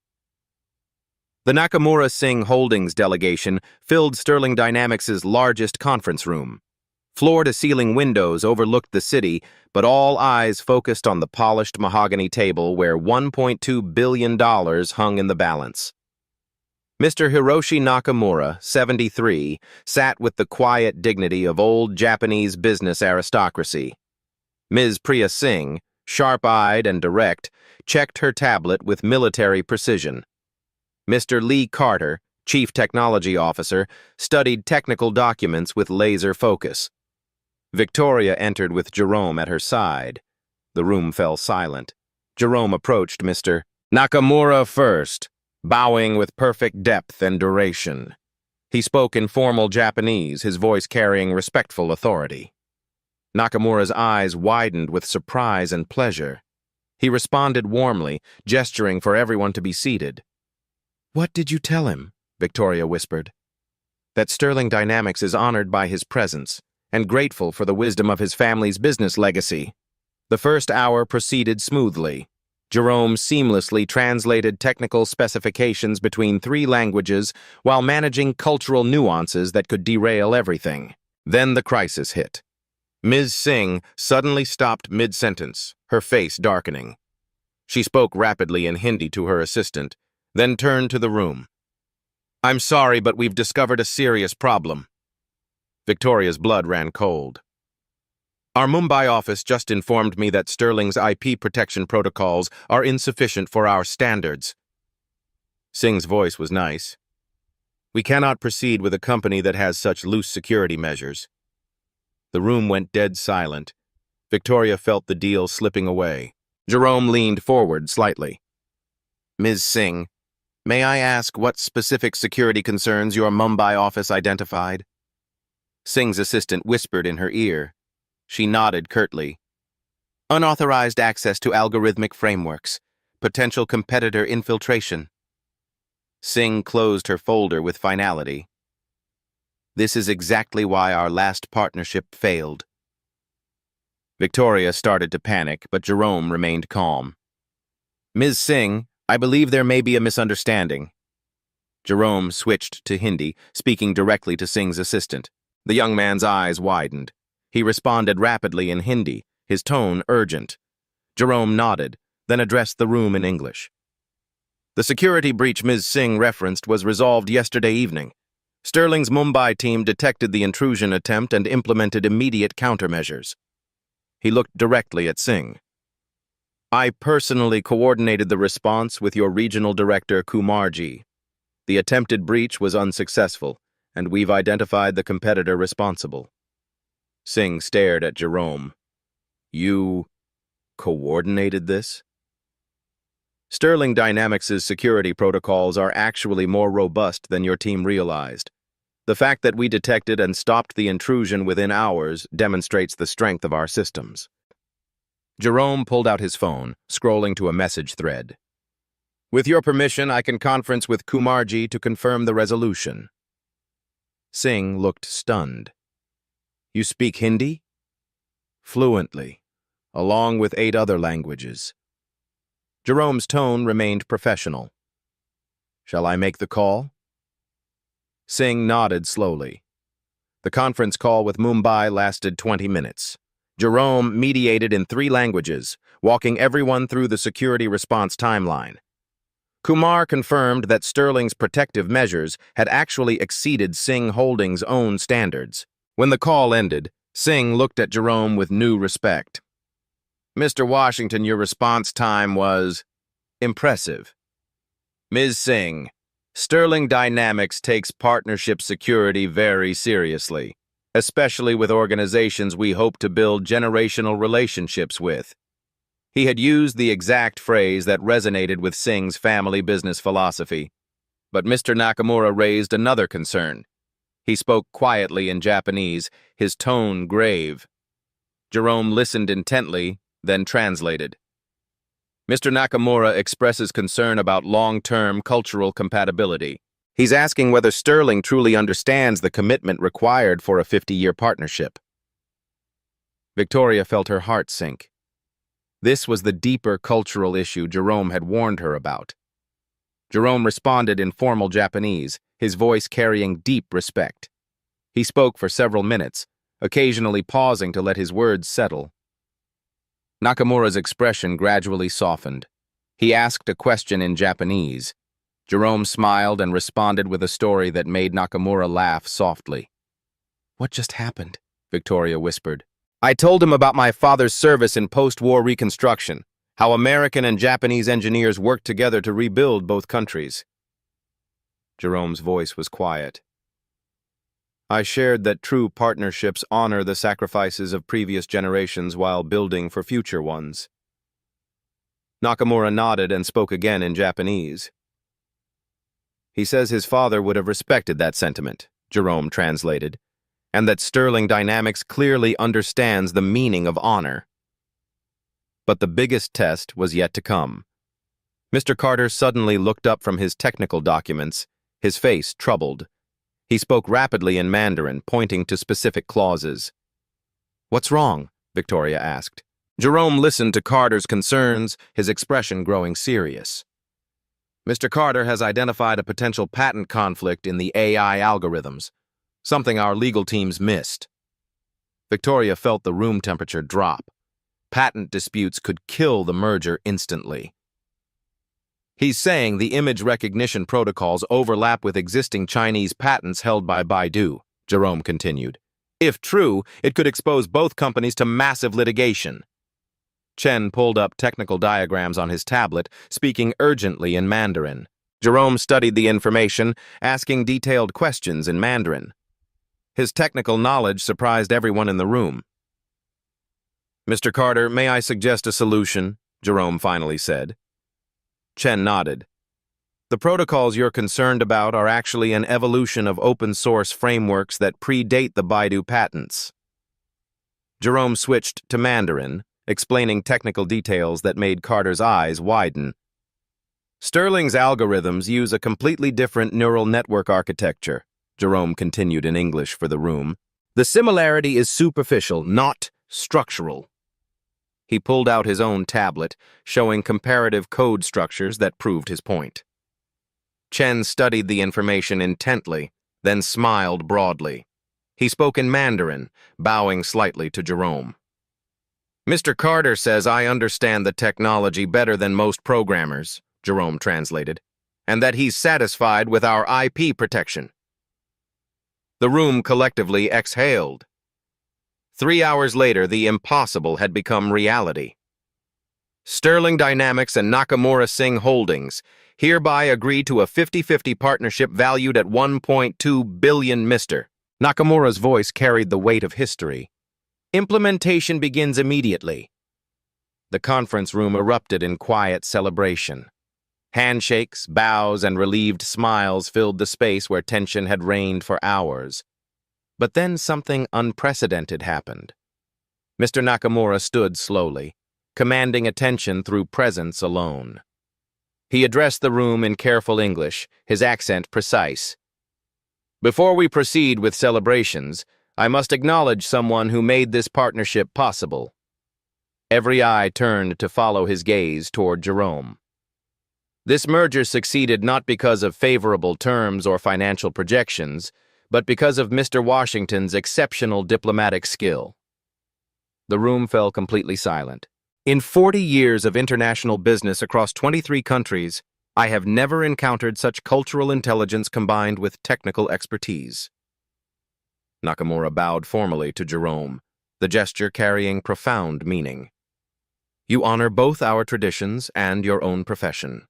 The Nakamura Singh Holdings delegation filled Sterling Dynamics' largest conference room. Floor-to-ceiling windows overlooked the city, but all eyes focused on the polished mahogany table where $1.2 billion hung in the balance. Mr. Hiroshi Nakamura, 73, sat with the quiet dignity of old Japanese business aristocracy. Ms. Priya Singh, sharp-eyed and direct, checked her tablet with military precision. Mr. Lee Carter, Chief Technology Officer, studied technical documents with laser focus. Victoria entered with Jerome at her side. The room fell silent. Jerome approached Mr. Nakamura first, bowing with perfect depth and duration. He spoke in formal Japanese, his voice carrying respectful authority. Nakamura's eyes widened with surprise and pleasure. He responded warmly, gesturing for everyone to be seated. What did you tell him? Victoria whispered. That Sterling Dynamics is honored by his presence and grateful for the wisdom of his family's business legacy. The first hour proceeded smoothly. Jerome seamlessly translated technical specifications between 3 languages while managing cultural nuances that could derail everything. Then the crisis hit. Ms. Singh suddenly stopped mid-sentence, her face darkening. She spoke rapidly in Hindi to her assistant, then turned to the room. I'm sorry, but we've discovered a serious problem. Victoria's blood ran cold. Our Mumbai office just informed me that Sterling's IP protection protocols are insufficient for our standards. Singh's voice was nice. We cannot proceed with a company that has such loose security measures. The room went dead silent. Victoria felt the deal slipping away. Jerome leaned forward slightly. Ms. Singh, may I ask what specific security concerns your Mumbai office identified? Singh's assistant whispered in her ear. She nodded curtly. Unauthorized access to algorithmic frameworks. Potential competitor infiltration. Singh closed her folder with finality. This is exactly why our last partnership failed. Victoria started to panic, but Jerome remained calm. Ms. Singh, I believe there may be a misunderstanding. Jerome switched to Hindi, speaking directly to Singh's assistant. The young man's eyes widened. He responded rapidly in Hindi, his tone urgent. Jerome nodded, then addressed the room in English. The security breach Ms. Singh referenced was resolved yesterday evening. Sterling's Mumbai team detected the intrusion attempt and implemented immediate countermeasures. He looked directly at Singh. I personally coordinated the response with your regional director, Kumarji. The attempted breach was unsuccessful, and we've identified the competitor responsible. Singh stared at Jerome. You coordinated this? Sterling Dynamics' security protocols are actually more robust than your team realized. The fact that we detected and stopped the intrusion within hours demonstrates the strength of our systems. Jerome pulled out his phone, scrolling to a message thread. With your permission, I can conference with Kumarji to confirm the resolution. Singh looked stunned. You speak Hindi? Fluently, along with 8 other languages. Jerome's tone remained professional. Shall I make the call? Singh nodded slowly. The conference call with Mumbai lasted 20 minutes. Jerome mediated in 3 languages, walking everyone through the security response timeline. Kumar confirmed that Sterling's protective measures had actually exceeded Singh Holdings' own standards. When the call ended, Singh looked at Jerome with new respect. "Mr. Washington, your response time was impressive." "Ms. Singh, Sterling Dynamics takes partnership security very seriously, especially with organizations we hope to build generational relationships with." He had used the exact phrase that resonated with Singh's family business philosophy. But Mr. Nakamura raised another concern. He spoke quietly in Japanese, his tone grave. Jerome listened intently, then translated. "Mr. Nakamura expresses concern about long-term cultural compatibility. He's asking whether Sterling truly understands the commitment required for a 50-year partnership." Victoria felt her heart sink. This was the deeper cultural issue Jerome had warned her about. Jerome responded in formal Japanese, his voice carrying deep respect. He spoke for several minutes, occasionally pausing to let his words settle. Nakamura's expression gradually softened. He asked a question in Japanese. Jerome smiled and responded with a story that made Nakamura laugh softly. "What just happened?" Victoria whispered. "I told him about my father's service in post-war reconstruction, how American and Japanese engineers worked together to rebuild both countries." Jerome's voice was quiet. "I shared that true partnerships honor the sacrifices of previous generations while building for future ones." Nakamura nodded and spoke again in Japanese. "He says his father would have respected that sentiment," Jerome translated, "and that Sterling Dynamics clearly understands the meaning of honor." But the biggest test was yet to come. Mr. Carter suddenly looked up from his technical documents, his face troubled. He spoke rapidly in Mandarin, pointing to specific clauses. "What's wrong?" Victoria asked. Jerome listened to Carter's concerns, his expression growing serious. "Mr. Carter has identified a potential patent conflict in the AI algorithms, something our legal teams missed." Victoria felt the room temperature drop. Patent disputes could kill the merger instantly. "He's saying the image recognition protocols overlap with existing Chinese patents held by Baidu," Jerome continued. "If true, it could expose both companies to massive litigation." Chen pulled up technical diagrams on his tablet, speaking urgently in Mandarin. Jerome studied the information, asking detailed questions in Mandarin. His technical knowledge surprised everyone in the room. "Mr. Carter, may I suggest a solution?" Jerome finally said. Chen nodded. "The protocols you're concerned about are actually an evolution of open-source frameworks that predate the Baidu patents." Jerome switched to Mandarin, explaining technical details that made Carter's eyes widen. "Sterling's algorithms use a completely different neural network architecture," Jerome continued in English for the room. "The similarity is superficial, not structural." He pulled out his own tablet, showing comparative code structures that proved his point. Chen studied the information intently, then smiled broadly. He spoke in Mandarin, bowing slightly to Jerome. "Mr. Carter says I understand the technology better than most programmers," Jerome translated, "and that he's satisfied with our IP protection." The room collectively exhaled. 3 hours later, the impossible had become reality. Sterling Dynamics and Nakamura Singh Holdings hereby agree to a 50-50 partnership valued at $1.2 billion. Mr. Nakamura's voice carried the weight of history. "Implementation begins immediately." The conference room erupted in quiet celebration. Handshakes, bows, and relieved smiles filled the space where tension had reigned for hours. But then something unprecedented happened. Mr. Nakamura stood slowly, commanding attention through presence alone. He addressed the room in careful English, his accent precise. "Before we proceed with celebrations, I must acknowledge someone who made this partnership possible." Every eye turned to follow his gaze toward Jerome. This merger succeeded not because of favorable terms or financial projections, but because of Mr. Washington's exceptional diplomatic skill. The room fell completely silent. In 40 years of international business across 23 countries, I have never encountered such cultural intelligence combined with technical expertise. Nakamura bowed formally to Jerome, the gesture carrying profound meaning. You honor both our traditions and your own profession.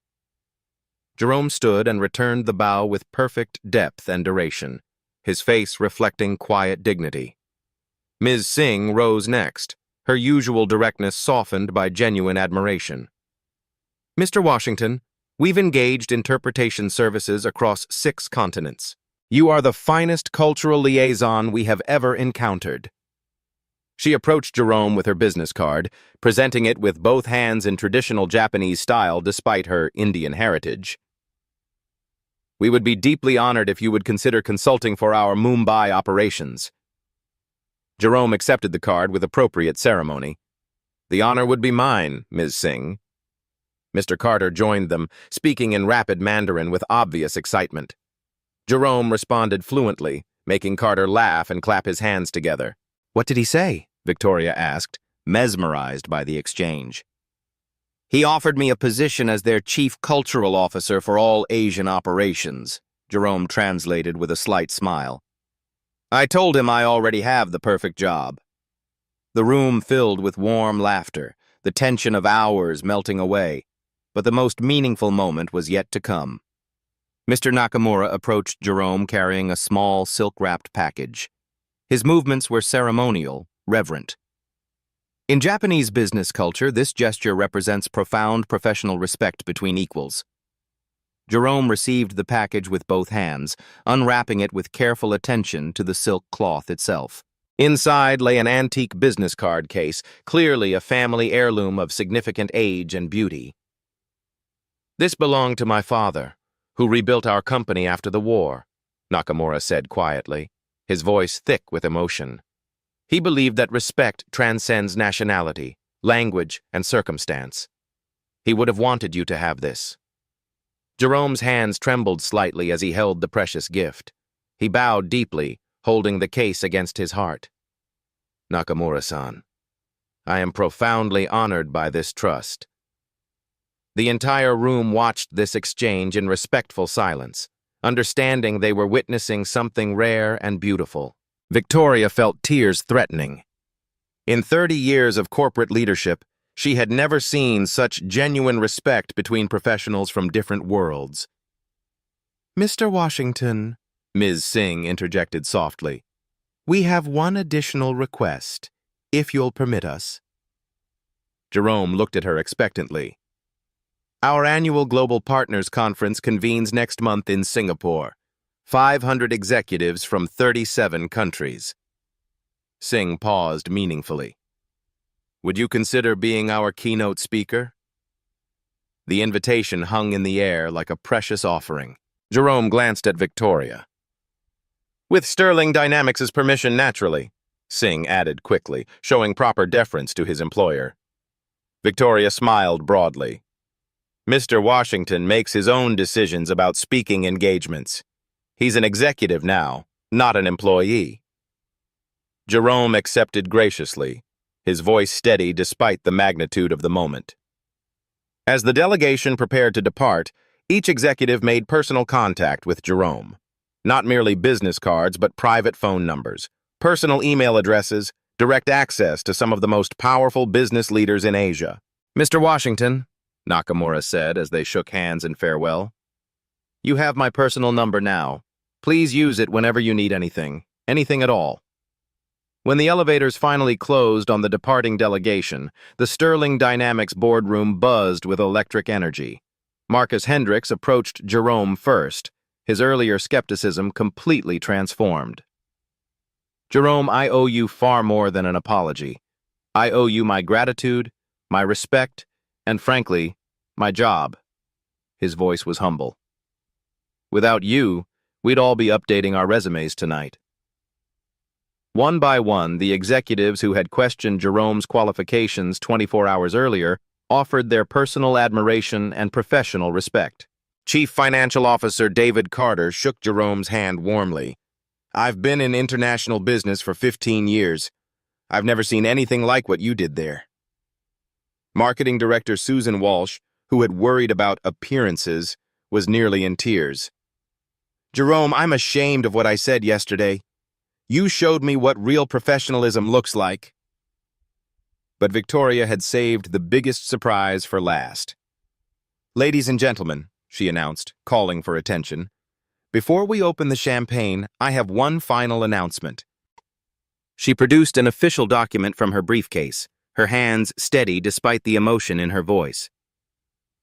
Jerome stood and returned the bow with perfect depth and duration, his face reflecting quiet dignity. Ms. Singh rose next, her usual directness softened by genuine admiration. Mr. Washington, we've engaged interpretation services across 6 continents. You are the finest cultural liaison we have ever encountered. She approached Jerome with her business card, presenting it with both hands in traditional Japanese style despite her Indian heritage. We would be deeply honored if you would consider consulting for our Mumbai operations. Jerome accepted the card with appropriate ceremony. The honor would be mine, Ms. Singh. Mr. Carter joined them, speaking in rapid Mandarin with obvious excitement. Jerome responded fluently, making Carter laugh and clap his hands together. What did he say? Victoria asked, mesmerized by the exchange. He offered me a position as their chief cultural officer for all Asian operations, Jerome translated with a slight smile. I told him I already have the perfect job. The room filled with warm laughter, the tension of hours melting away, but the most meaningful moment was yet to come. Mr. Nakamura approached Jerome carrying a small silk-wrapped package. His movements were ceremonial, reverent. In Japanese business culture, this gesture represents profound professional respect between equals. Jerome received the package with both hands, unwrapping it with careful attention to the silk cloth itself. Inside lay an antique business card case, clearly a family heirloom of significant age and beauty. This belonged to my father, who rebuilt our company after the war, Nakamura said quietly, his voice thick with emotion. He believed that respect transcends nationality, language, and circumstance. He would have wanted you to have this. Jerome's hands trembled slightly as he held the precious gift. He bowed deeply, holding the case against his heart. Nakamura-san, I am profoundly honored by this trust. The entire room watched this exchange in respectful silence, understanding they were witnessing something rare and beautiful. Victoria felt tears threatening. In 30 years of corporate leadership, she had never seen such genuine respect between professionals from different worlds. Mr. Washington, Ms. Singh interjected softly, we have one additional request, if you'll permit us. Jerome looked at her expectantly. Our annual Global Partners Conference convenes next month in Singapore. 500 executives from 37 countries. Singh paused meaningfully. Would you consider being our keynote speaker? The invitation hung in the air like a precious offering. Jerome glanced at Victoria. With Sterling Dynamics' permission, naturally, Singh added quickly, showing proper deference to his employer. Victoria smiled broadly. Mr. Washington makes his own decisions about speaking engagements. He's an executive now, not an employee. Jerome accepted graciously, his voice steady despite the magnitude of the moment. As the delegation prepared to depart, each executive made personal contact with Jerome. Not merely business cards, but private phone numbers, personal email addresses, direct access to some of the most powerful business leaders in Asia. Mr. Washington, Nakamura said as they shook hands in farewell, you have my personal number now. Please use it whenever you need anything at all. When the elevators finally closed on the departing delegation, the Sterling Dynamics boardroom buzzed with electric energy. Marcus Hendricks approached Jerome first, his earlier skepticism completely transformed. Jerome, I owe you far more than an apology. I owe you my gratitude, my respect, and frankly, my job. His voice was humble. Without you, we'd all be updating our resumes tonight. One by one, the executives who had questioned Jerome's qualifications 24 hours earlier offered their personal admiration and professional respect. Chief Financial Officer David Carter shook Jerome's hand warmly. "I've been in international business for 15 years. I've never seen anything like what you did there." Marketing Director Susan Walsh, who had worried about appearances, was nearly in tears. "Jerome, I'm ashamed of what I said yesterday. You showed me what real professionalism looks like." But Victoria had saved the biggest surprise for last. "Ladies and gentlemen," she announced, calling for attention, "before we open the champagne, I have one final announcement." She produced an official document from her briefcase, her hands steady despite the emotion in her voice.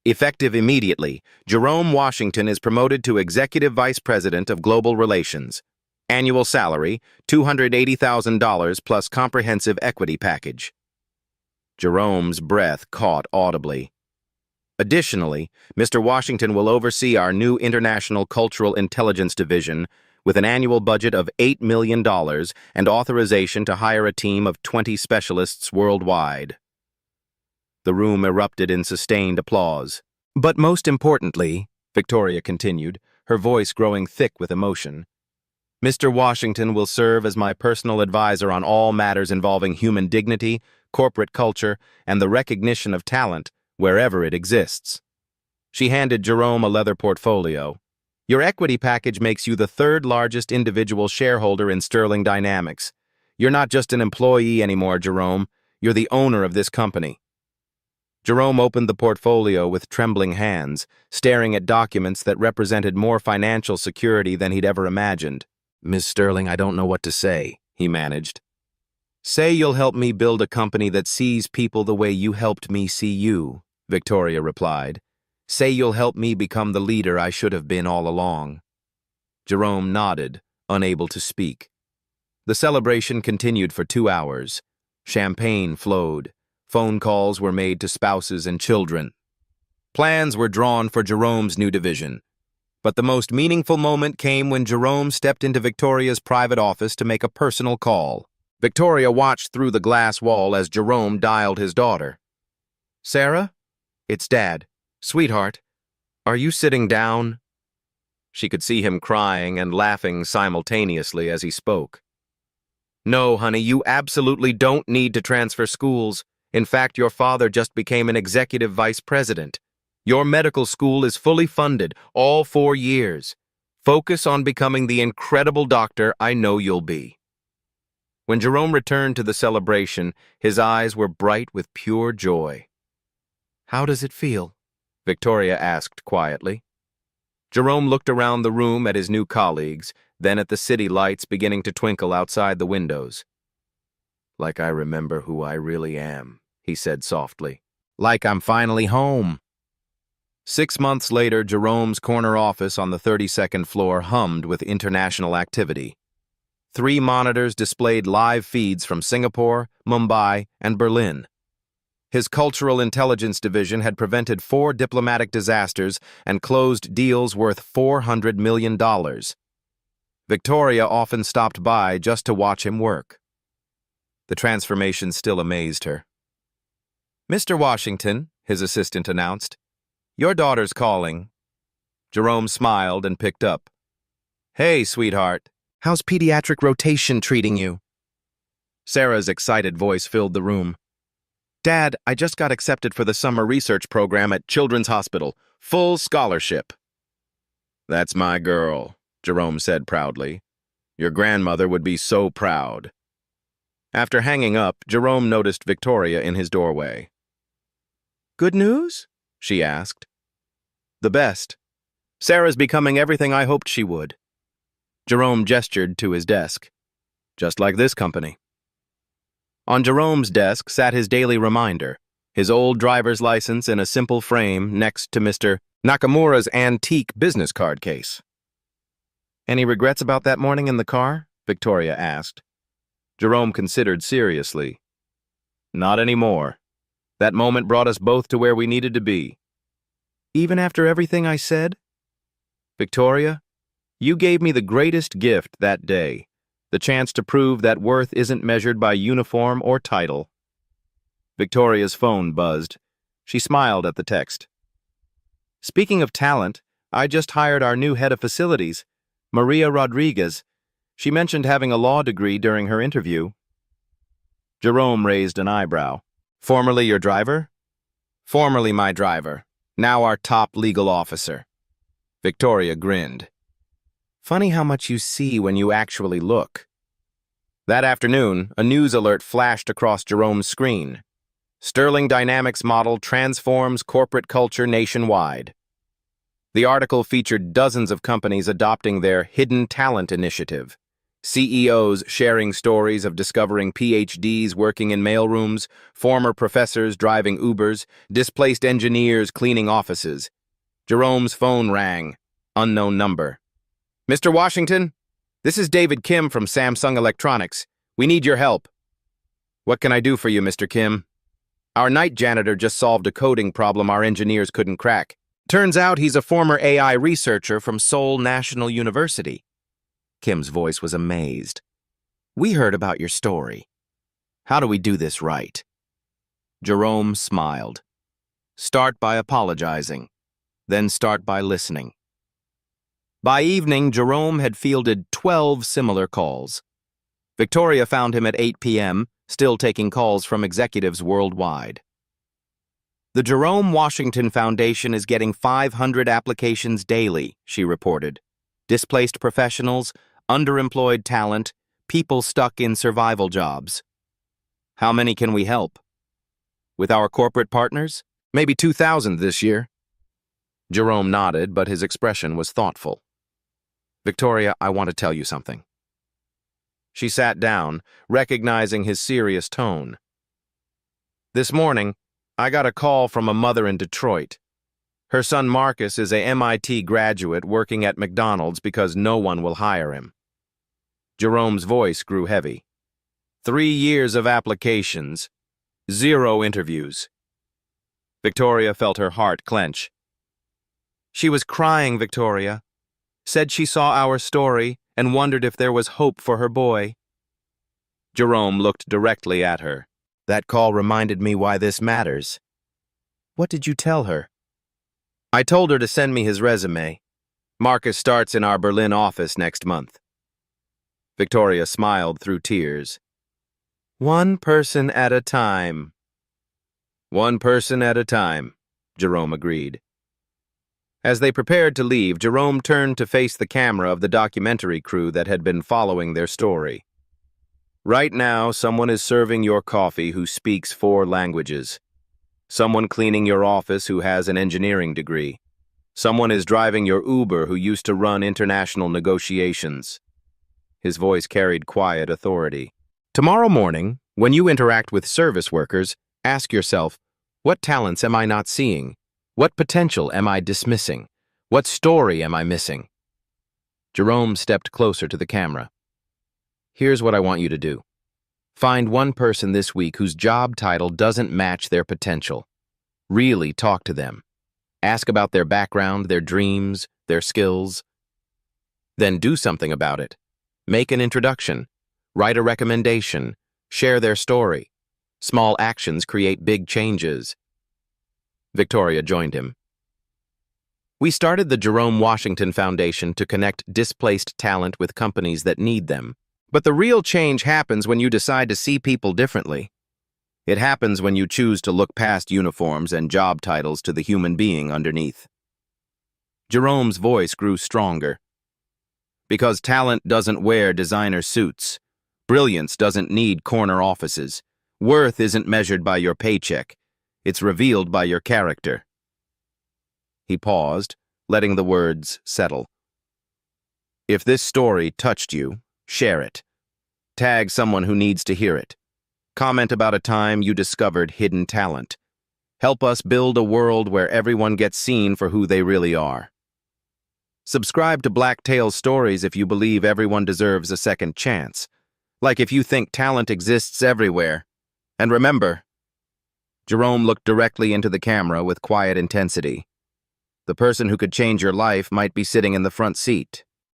Effective immediately, Jerome Washington is promoted to Executive Vice President of Global Relations. Annual salary, $280,000 plus comprehensive equity package. Jerome's breath caught audibly. Additionally, Mr. Washington will oversee our new International Cultural Intelligence Division with an annual budget of $8 million and authorization to hire a team of 20 specialists worldwide. The room erupted in sustained applause. "But most importantly," Victoria continued, her voice growing thick with emotion, "Mr. Washington will serve as my personal advisor on all matters involving human dignity, corporate culture, and the recognition of talent wherever it exists." She handed Jerome a leather portfolio. "Your equity package makes you the third largest individual shareholder in Sterling Dynamics. You're not just an employee anymore, Jerome. You're the owner of this company." Jerome opened the portfolio with trembling hands, staring at documents that represented more financial security than he'd ever imagined. "Ms. Sterling, I don't know what to say," he managed. "Say you'll help me build a company that sees people the way you helped me see you," Victoria replied. "Say you'll help me become the leader I should have been all along." Jerome nodded, unable to speak. The celebration continued for 2 hours. Champagne flowed. Phone calls were made to spouses and children. Plans were drawn for Jerome's new division. But the most meaningful moment came when Jerome stepped into Victoria's private office to make a personal call. Victoria watched through the glass wall as Jerome dialed his daughter. "Sarah? It's Dad. Sweetheart, are you sitting down?" She could see him crying and laughing simultaneously as he spoke. "No, honey, you absolutely don't need to transfer schools. In fact, your father just became an executive vice president. Your medical school is fully funded, all 4 years. Focus on becoming the incredible doctor I know you'll be." When Jerome returned to the celebration, his eyes were bright with pure joy. "How does it feel?" Victoria asked quietly. Jerome looked around the room at his new colleagues, then at the city lights beginning to twinkle outside the windows. "Like I remember who I really am," he said softly. "Like I'm finally home." 6 months later, Jerome's corner office on the 32nd floor hummed with international activity. 3 monitors displayed live feeds from Singapore, Mumbai, and Berlin. His Cultural Intelligence Division had prevented 4 diplomatic disasters and closed deals worth $400 million. Victoria often stopped by just to watch him work. The transformation still amazed her. "Mr. Washington," his assistant announced, "your daughter's calling." Jerome smiled and picked up. "Hey, sweetheart, how's pediatric rotation treating you?" Sarah's excited voice filled the room. "Dad, I just got accepted for the summer research program at Children's Hospital. Full scholarship." "That's my girl," Jerome said proudly. "Your grandmother would be so proud." After hanging up, Jerome noticed Victoria in his doorway. "Good news?" she asked. "The best. Sarah's becoming everything I hoped she would." Jerome gestured to his desk. "Just like this company." On Jerome's desk sat his daily reminder, his old driver's license in a simple frame next to Mr. Nakamura's antique business card case. "Any regrets about that morning in the car?" Victoria asked. Jerome considered seriously. "Not anymore. That moment brought us both to where we needed to be." "Even after everything I said?" "Victoria, you gave me the greatest gift that day, the chance to prove that worth isn't measured by uniform or title." Victoria's phone buzzed. She smiled at the text. Speaking of talent, I just hired our new head of facilities, Maria Rodriguez. She mentioned having a law degree during her interview. Jerome raised an eyebrow. Formerly your driver? Formerly my driver, now our top legal officer. Victoria grinned. Funny how much you see when you actually look. That afternoon, a news alert flashed across Jerome's screen. Sterling Dynamics model transforms corporate culture nationwide. The article featured dozens of companies adopting their Hidden Talent Initiative. CEOs sharing stories of discovering PhDs working in mailrooms, former professors driving Ubers, displaced engineers cleaning offices. Jerome's phone rang. Unknown number. Mr. Washington, this is David Kim from Samsung Electronics. We need your help. What can I do for you, Mr. Kim? Our night janitor just solved a coding problem our engineers couldn't crack. Turns out he's a former AI researcher from Seoul National University. Kim's voice was amazed. We heard about your story. How do we do this right? Jerome smiled. Start by apologizing, then start by listening. By evening, Jerome had fielded 12 similar calls. Victoria found him at 8 p.m., still taking calls from executives worldwide. The Jerome Washington Foundation is getting 500 applications daily, she reported. Displaced professionals, underemployed talent, people stuck in survival jobs. How many can we help? With our corporate partners? Maybe 2,000 this year. Jerome nodded, but his expression was thoughtful. Victoria, I want to tell you something. She sat down, recognizing his serious tone. This morning, I got a call from a mother in Detroit. Her son Marcus is a MIT graduate working at McDonald's because no one will hire him. Jerome's voice grew heavy. 3 years of applications, 0 interviews. Victoria felt her heart clench. She was crying, Victoria. Said she saw our story and wondered if there was hope for her boy. Jerome looked directly at her. That call reminded me why this matters. What did you tell her? I told her to send me his resume. Marcus starts in our Berlin office next month. Victoria smiled through tears. 1 person at a time. 1 person at a time, Jerome agreed. As they prepared to leave, Jerome turned to face the camera of the documentary crew that had been following their story. Right now, someone is serving your coffee who speaks 4 languages. Someone cleaning your office who has an engineering degree. Someone is driving your Uber who used to run international negotiations. His voice carried quiet authority. Tomorrow morning, when you interact with service workers, ask yourself, what talents am I not seeing? What potential am I dismissing? What story am I missing? Jerome stepped closer to the camera. Here's what I want you to do. Find 1 person this week whose job title doesn't match their potential. Really talk to them. Ask about their background, their dreams, their skills. Then do something about it. Make an introduction. Write a recommendation. Share their story. Small actions create big changes. Victoria joined him. We started the Jerome Washington Foundation to connect displaced talent with companies that need them. But the real change happens when you decide to see people differently. It happens when you choose to look past uniforms and job titles to the human being underneath. Jerome's voice grew stronger. Because talent doesn't wear designer suits. Brilliance doesn't need corner offices. Worth isn't measured by your paycheck. It's revealed by your character. He paused, letting the words settle. If this story touched you, share it. Tag someone who needs to hear it. Comment about a time you discovered hidden talent. Help us build a world where everyone gets seen for who they really are. Subscribe to Black Tales Stories if you believe everyone deserves a second chance. Like if you think talent exists everywhere. And remember, Jerome looked directly into the camera with quiet intensity. The person who could change your life might be sitting in the front seat.